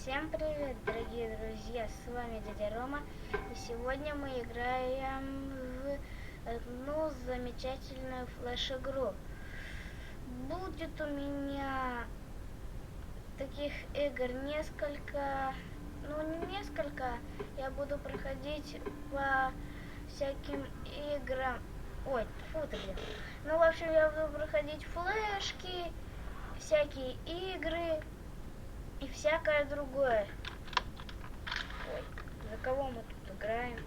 Всем привет, дорогие друзья, с вами дядя Рома, и сегодня мы играем в одну замечательную флеш-игру. Будет у меня таких игр несколько, я буду проходить по всяким играм, в общем, я буду проходить флешки, всякие игры и всякое другое. За кого мы тут играем?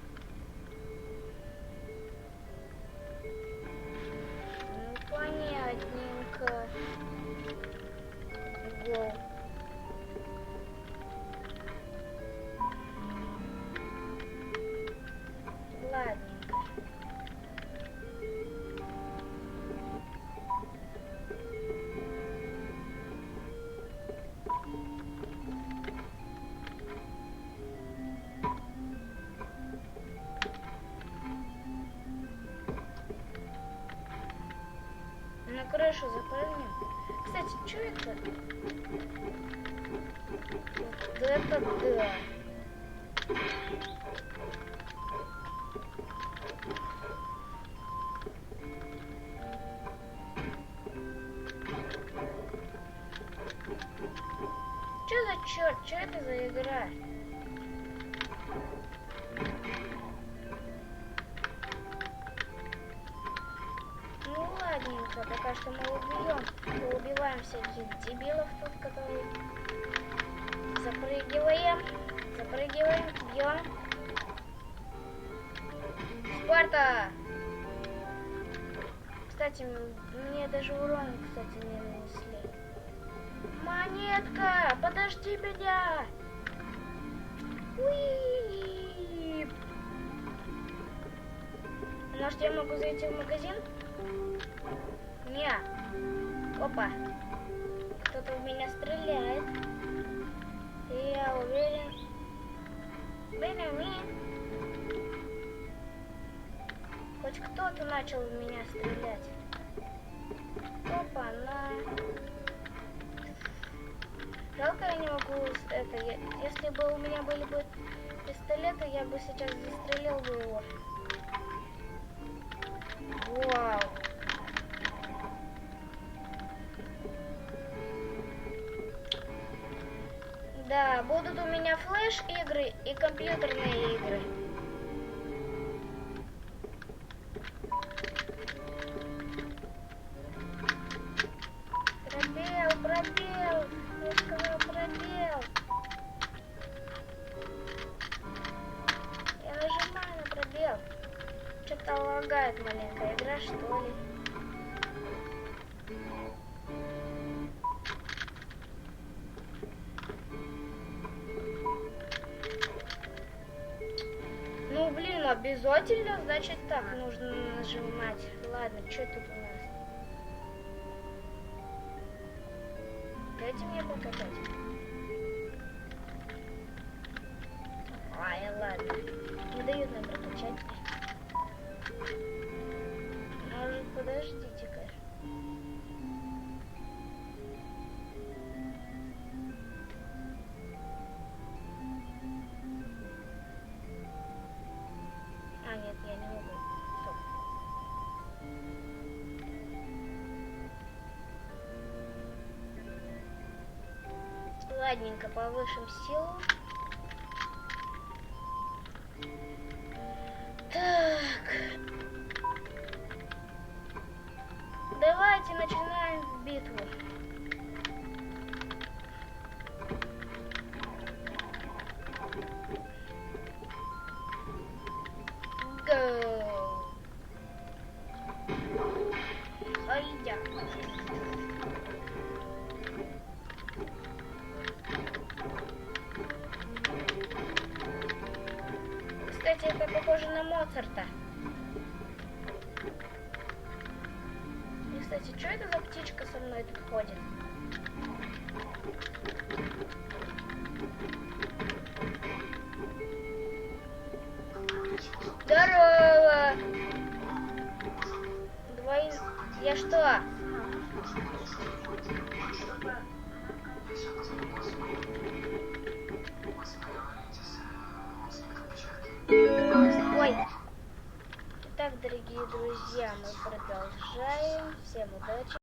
Ну, понятненько. Гол. Ладненько. На крышу запрыгнем. Кстати, что это? Вот это да. Что за черт? Что это за игра? Ну ладненько, пока что мы убиваем всяких дебилов тут, которые запрыгиваем, бьем. Спарта! Кстати, мне даже урон, не нанесли. Монетка, подожди меня! Уи! Может, я могу зайти в магазин? Не. Опа. Кто-то в меня стреляет. И я уверен. Хоть кто-то начал в меня стрелять. Опа, Жалко, я не могу это. Если бы у меня были бы пистолеты, я бы сейчас застрелил бы его. Вау. Да, будут у меня флеш-игры и компьютерные игры. Пробел. Я сказал пробел. Я нажимаю на пробел. Что-то лагает маленькая игра, что ли. Ну, блин, обязательно, значит так нужно нажимать. Ладно, что тут у нас? Дайте мне покатать. Ай, ладно. Не дают нам прокачать. Может, подождите-ка. А, нет, я не могу. Стоп. Ладненько, повышим силу. Так. Давайте начинаем битву. Go. Хайя. Кстати, это похоже на Моцарта. И, кстати, что это за птичка со мной тут ходит? Здорово! Я что? Ой. Итак, дорогие друзья, мы продолжаем. Всем удачи.